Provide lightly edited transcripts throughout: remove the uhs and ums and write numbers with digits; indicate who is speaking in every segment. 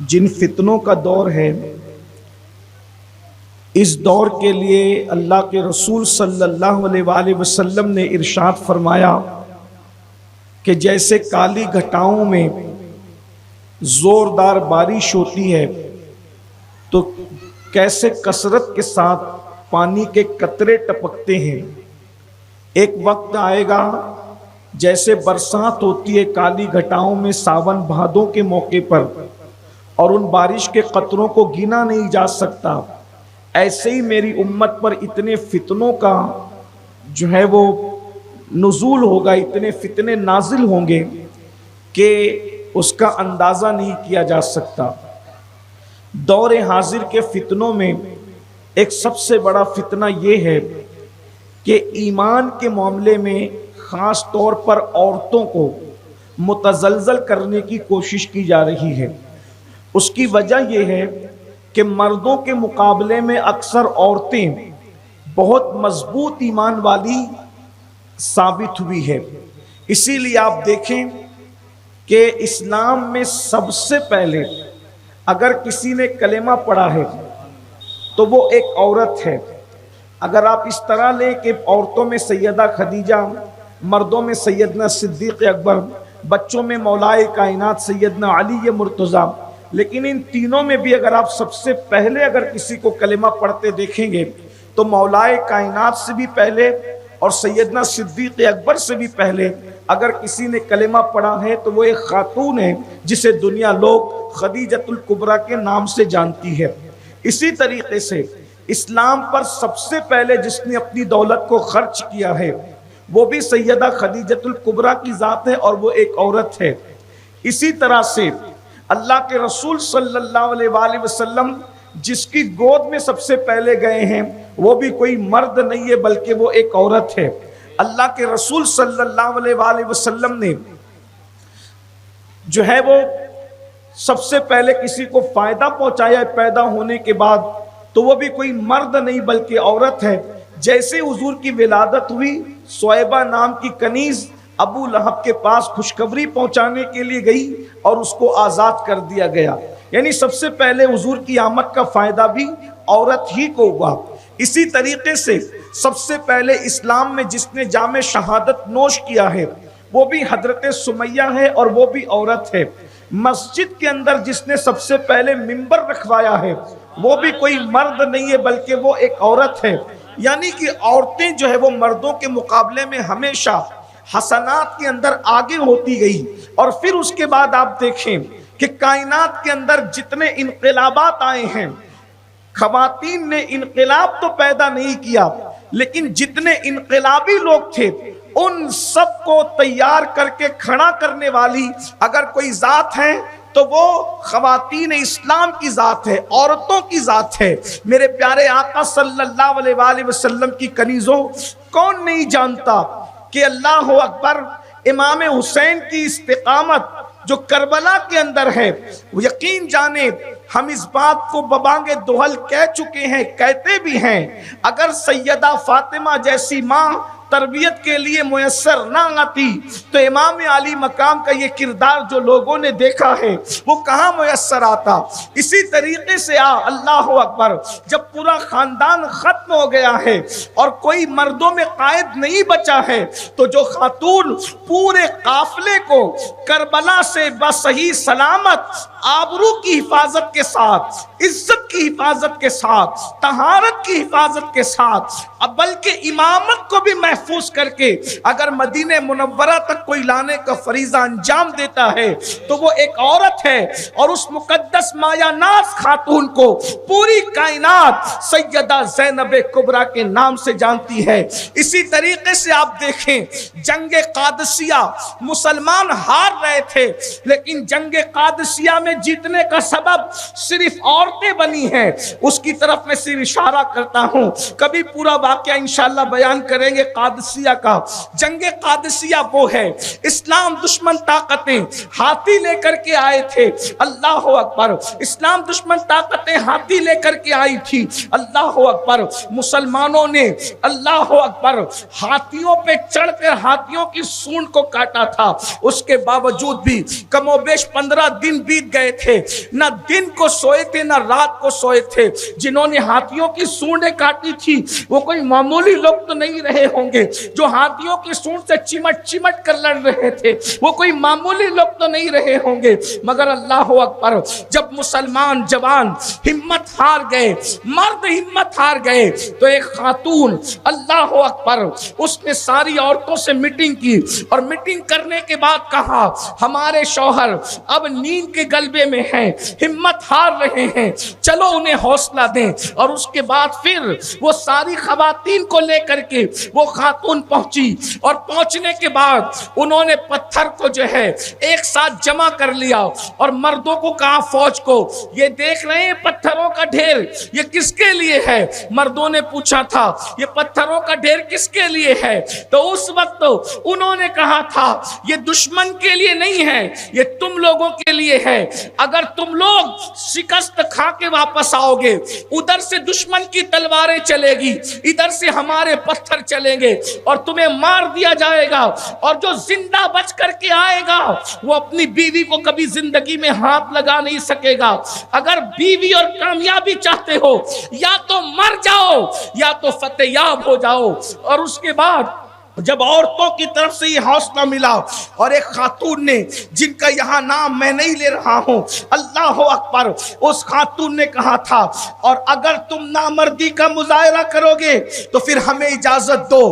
Speaker 1: جن فتنوں کا دور ہے، اس دور کے لیے اللہ کے رسول صلی اللہ علیہ وآلہ وسلم نے ارشاد فرمایا کہ جیسے کالی گھٹاؤں میں زوردار بارش ہوتی ہے تو کیسے کثرت کے ساتھ پانی کے قطرے ٹپکتے ہیں، ایک وقت آئے گا جیسے برسات ہوتی ہے کالی گھٹاؤں میں ساون بھادوں کے موقع پر، اور ان بارش کے قطروں کو گنا نہیں جا سکتا، ایسے ہی میری امت پر اتنے فتنوں کا جو ہے وہ نزول ہوگا، اتنے فتنے نازل ہوں گے کہ اس کا اندازہ نہیں کیا جا سکتا۔ دور حاضر کے فتنوں میں ایک سب سے بڑا فتنہ یہ ہے کہ ایمان کے معاملے میں خاص طور پر عورتوں کو متزلزل کرنے کی کوشش کی جا رہی ہے۔ اس کی وجہ یہ ہے کہ مردوں کے مقابلے میں اکثر عورتیں بہت مضبوط ایمان والی ثابت ہوئی ہے۔ اسی لیے آپ دیکھیں کہ اسلام میں سب سے پہلے اگر کسی نے کلمہ پڑھا ہے تو وہ ایک عورت ہے۔ اگر آپ اس طرح لیں کہ عورتوں میں سیدہ خدیجہ، مردوں میں سیدنا صدیق اکبر، بچوں میں مولائے کائنات سیدنا علی مرتضیٰ، لیکن ان تینوں میں بھی اگر آپ سب سے پہلے اگر کسی کو کلمہ پڑھتے دیکھیں گے تو مولائے کائنات سے بھی پہلے اور سیدنا صدیق اکبر سے بھی پہلے اگر کسی نے کلمہ پڑھا ہے تو وہ ایک خاتون ہے جسے دنیا لوگ خدیجۃ الکبریٰ کے نام سے جانتی ہے۔ اسی طریقے سے اسلام پر سب سے پہلے جس نے اپنی دولت کو خرچ کیا ہے وہ بھی سیدہ خدیجۃ الکبریٰ کی ذات ہے، اور وہ ایک عورت ہے۔ اسی طرح سے اللہ کے رسول صلی اللہ علیہ وآلہ وسلم جس کی گود میں سب سے پہلے گئے ہیں وہ بھی کوئی مرد نہیں ہے بلکہ وہ ایک عورت ہے۔ اللہ کے رسول صلی اللہ علیہ وآلہ وسلم نے جو ہے وہ سب سے پہلے کسی کو فائدہ پہنچایا پیدا ہونے کے بعد تو وہ بھی کوئی مرد نہیں بلکہ عورت ہے۔ جیسے حضور کی ولادت ہوئی، صہیبہ نام کی کنیز ابو لہب کے پاس خوشخبری پہنچانے کے لیے گئی اور اس کو آزاد کر دیا گیا، یعنی سب سے پہلے حضور کی آمد کا فائدہ بھی عورت ہی کو ہوا۔ اسی طریقے سے سب سے پہلے اسلام میں جس نے جام شہادت نوش کیا ہے وہ بھی حضرت سمیہ ہے اور وہ بھی عورت ہے۔ مسجد کے اندر جس نے سب سے پہلے منبر رکھوایا ہے وہ بھی کوئی مرد نہیں ہے بلکہ وہ ایک عورت ہے۔ یعنی کہ عورتیں جو ہے وہ مردوں کے مقابلے میں ہمیشہ حسنات کے اندر آگے ہوتی گئی۔ اور پھر اس کے بعد آپ دیکھیں کہ کائنات کے اندر جتنے انقلابات آئے ہیں، خواتین نے انقلاب تو پیدا نہیں کیا لیکن جتنے انقلابی لوگ تھے ان سب کو تیار کر کے کھڑا کرنے والی اگر کوئی ذات ہے تو وہ خواتین اسلام کی ذات ہے، عورتوں کی ذات ہے۔ میرے پیارے آقا صلی اللہ علیہ وآلہ وسلم کی کنیزوں، کون نہیں جانتا کہ اللہ اکبر امام حسین کی استقامت جو کربلا کے اندر ہے، یقین جانے ہم اس بات کو ببانگ دہل کہہ چکے ہیں، کہتے بھی ہیں، اگر سیدہ فاطمہ جیسی ماں تربیت کے لیے میسر نہ آتی تو امام علی مقام کا یہ کردار جو لوگوں نے دیکھا ہے وہ کہاں میسر آتا۔ اسی طریقے سے اللہ اکبر جب پورا خاندان ختم ہو گیا ہے اور کوئی مردوں میں قائد نہیں بچا ہے تو جو خاتون پورے قافلے کو کربلا سے بصحیح سلامت آبرو کی حفاظت کے ساتھ، عزت کی حفاظت کے ساتھ، طہارت کی حفاظت کے ساتھ، بلکہ امامت کو بھی محفوظ کر کے اگر مدینہ منورہ تک کوئی لانے کا فریضہ انجام دیتا ہے تو وہ ایک عورت ہے۔ اور اس مقدس مایا ناز خاتون کو پوری کائنات سیدہ زینب کبریٰ کے نام سے جانتی ہے۔ اسی طریقے سے آپ دیکھیں جنگ قادسیہ مسلمان ہار رہے تھے لیکن جنگ قادسیہ میں جیتنے کا سبب صرف عورتیں بنی ہیں۔ اس کی طرف میں صرف اشارہ کرتا ہوں، کبھی پورا واقعہ انشاءاللہ بیان کریں گے قادسیہ کا۔ جنگ قادسیہ وہ ہے، اسلام دشمن طاقتیں ہاتھی لے کر کے آئے تھے، اللہ اکبر، اسلام دشمن طاقتیں ہاتھی لے کر کے آئی تھی، اللہ اکبر، مسلمانوں نے اللہ اکبر ہاتھیوں پہ چڑھ کر ہاتھیوں کی سونڈ کو کاٹا تھا، اس کے باوجود بھی کم و بیش 15 دن بیت گئے गए थे, न दिन को सोए थे न रात को सोए थे। जिन्होंने हाथियों की सूंडें काटी थी वो कोई मामूली लोग तो नहीं रहे होंगे। जो हाथियों की सूंड से चिमट चिमट कर लड़ रहे थे वो कोई मामूली लोग तो नहीं रहे होंगे। मगर अल्लाह अकबर, जब मुसलमान जवान हिम्मत हार गए, मर्द हिम्मत हार गए, तो एक खातून, अल्लाह अकबर, उसने सारी औरतों से मीटिंग की और मीटिंग करने के बाद कहा हमारे शौहर अब नींद के गलबे में हैं, हिम्मत हार रहे हैं, चलो उन्हें हौसला दें। और उसके बाद फिर वो सारी खवातीन को लेकर के वो खातून पहुंची और पहुंचने के बाद उन्होंने पत्थर को जो है एक साथ जमा कर लिया और मर्दों को कहा, फौज को, ये देख रहे हैं पत्थरों का ढेर, ये किसके लिए है? मर्दों ने पूछा था ये पत्थरों का ढेर किसके लिए है? तो उस वक्त उन्होंने कहा था ये दुश्मन के लिए नहीं है, ये तुम लोगों के लिए है। अगर तुम लोग शिकस्त खा के वापस आओगे, उधर से दुश्मन की तलवारें चलेगी, इधर से हमारे पत्थर चलेंगे और तुम्हें मार दिया जाएगा। और जो जिंदा बच करके आएगा वो अपनी बीवी को कभी जिंदगी में हाथ लगा नहीं सकेगा। अगर बीवी और कामयाबी चाहते हो, या तो मर जाओ या तो फतेहयाब हो जाओ। और उसके बाद जब औरतों की तरफ से ये हौसला मिला और एक खातून ने, जिनका यहाँ नाम मैं नहीं ले रहा हूँ, अल्लाह अकबर, उस खातून ने कहा था और अगर तुम नामर्दी का मुजाहरा करोगे तो फिर हमें इजाजत दो,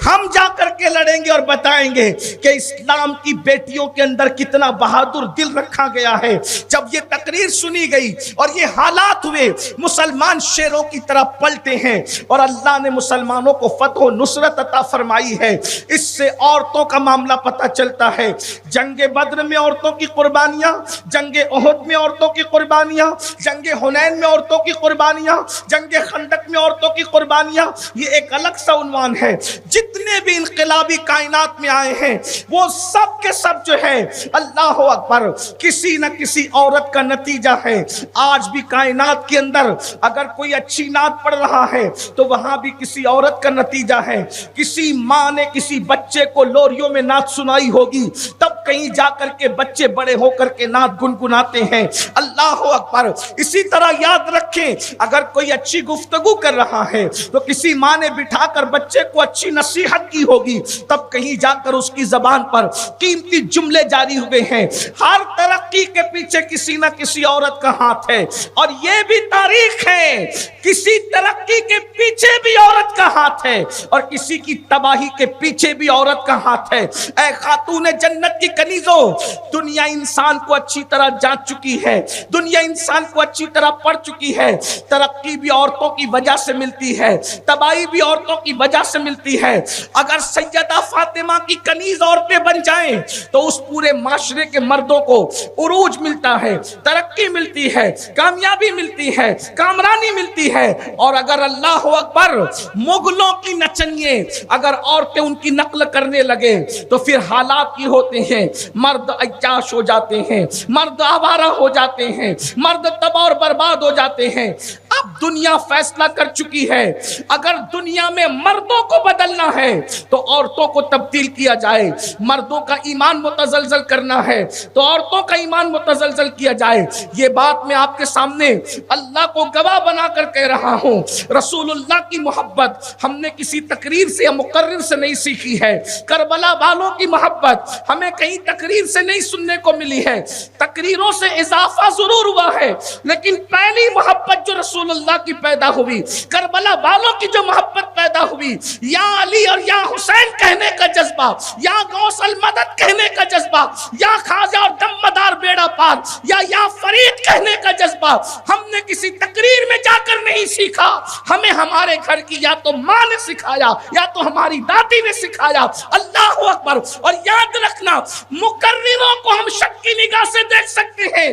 Speaker 1: हम जा करके लड़ेंगे और बताएंगे कि इस्लाम की बेटियों के अंदर कितना बहादुर दिल रखा गया है। जब ये तकरीर सुनी गई और ये हालात हुए, मुसलमान शेरों की तरह पलटे हैं और अल्लाह ने मुसलमानों को फतह और नुसरत अता फरमाई है। इससे औरतों का मामला पता चलता है। जंगे बद्र में औरतों की कुर्बानियां, जंगे ओहद में औरतों की कुर्बानियां, जंगे हुनैन में औरतों की कुर्बानियां, जंगे खंदक में औरतों की कुर्बानियां, ये एक अलग सा उन्वान है। जितने भी इनकलाबी कायनात में आए हैं वो सब के सब जो है, अल्लाह अकबर, किसी न किसी औरत का नतीजा है। आज भी कायनात के अंदर अगर कोई अच्छी नात पढ़ रहा है तो वहां भी किसी औरत का नतीजा है। किसी माँ ने किसी बच्चे को लोरियों में नात सुनाई होगी, तब कहीं जाकर के बच्चे बड़े होकर के नात गुनगुनाते हैं। अल्लाह अकबर। इसी तरह याद रखें, अगर कोई अच्छी गुफ्तगू कर रहा है तो किसी माँ ने बिठाकर बच्चे को अच्छी नसीहत की होगी, तब कहीं जाकर उसकी जबान पर कीमती जुमले जारी हुए हैं। हर तरक्की के पीछे किसी न किसी औरत का हाथ है और यह भी तारीख है, किसी तरक्की के पीछे भी औरत का हाथ है और किसी की तबाही के पीछे भी औरत का हाथ है। ऐ खातून जन्नत की कनीजों, दुनिया इंसान को अच्छी तरह जांच चुकी है, दुनिया इंसान को अच्छी तरह पढ़ चुकी है। तरक्की भी औरतों की वजह से मिलती है, तबाही भी औरतों की वजह से मिलती है। अगर सैयदा फातिमा की कनीज औरतें बन जाएं तो उस पूरे माशरे के मर्दों को उरूज मिलता है, तरक्की मिलती है, कामयाबी मिलती है, कामरानी मिलती है। और अगर अल्लाह अकबर, मुगलों की नचनिए अगर औरतें उनकी नकल करने लगे तो फिर हालात ये होते हैं, मर्द अय्याश हो जाते हैं, मर्द आवारा हो जाते हैं, मर्द तबाह और बर्बाद हो जाते हैं। अब दुनिया फैसला कर चुकी है, अगर दुनिया में मर्दों को बदलना है तो औरतों को तब्दील किया जाए। मर्दों का ईमान मुतजलजल करना है तो औरतों का ईमान मुतजलजल किया जाए। ये बात मैं आपके सामने अल्लाह को गवाह बनाकर कह रहा हूँ। रसूलुल्लाह की मोहब्बत हमने किसी तकरीर से या मुकर्रिर से नहीं सीखी है। करबला वालों की मोहब्बत हमें कहीं तकरीर से नहीं सुनने को मिली है। तकरीरों से इजाफा जरूर हुआ है, लेकिन पहली मोहब्बत जो रसूलुल्लाह की पैदा हुई, करबला वालों की जो मोहब्बत पैदा हुई, या अली और या हुसैन कहने का जज्बा, या गौसल मदद कहने का जज्बा, या खाजा और दम्मदार बेड़ा पार, या फरीद कहने का जज्बा हमने किसी तकरीर में जाकर नहीं सीखा। हमें हमारे घर की या तो माँ ने सिखाया या तो हमारी दादी ने सिखाया। अल्लाह अकबर। और याद रखना, मुकर्रिरों को हम शक की निगाह से देख सकते हैं,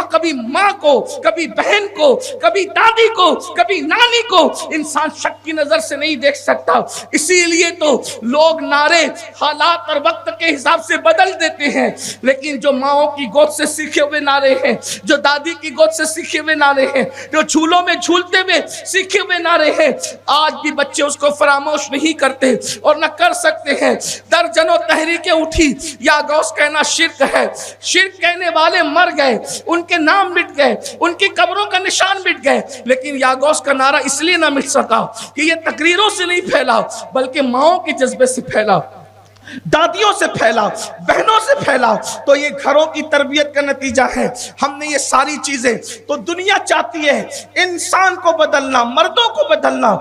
Speaker 1: कभी माँ को, कभी बहन को, कभी दादी को, कभी नानी को इंसान शक की नजर से नहीं देख सकता। इसीलिए तो लोग नारे हालात और वक्त के हिसाब से बदल देते हैं, लेकिन जो माओ की गोद से सीखे हुए नारे हैं, जो दादी की गोद से सीखे हुए नारे हैं, जो झूलों में झूलते हुए सीखे हुए नारे हैं, आज भी बच्चे उसको फरामोश नहीं करते और न कर सकते हैं। दर्जनों तहरीकें उठी, या गौस कहना शिर्क है, शिर्क कहने वाले मर گئے، ان کے نام مٹ گئے، ان کی قبروں کا نشان مٹ گئے، لیکن یا غوث کا نعرہ اس لیے نہ مٹ سکا کہ یہ تقریروں سے نہیں پھیلا، بلکہ ماؤں کے جذبے سے پھیلا، دادیوں سے پھیلا، بہنوں سے پھیلا۔ تو یہ گھروں کی تربیت کا نتیجہ ہے۔ ہم نے یہ ساری چیزیں، تو دنیا چاہتی ہے انسان کو بدلنا، مردوں کو بدلنا،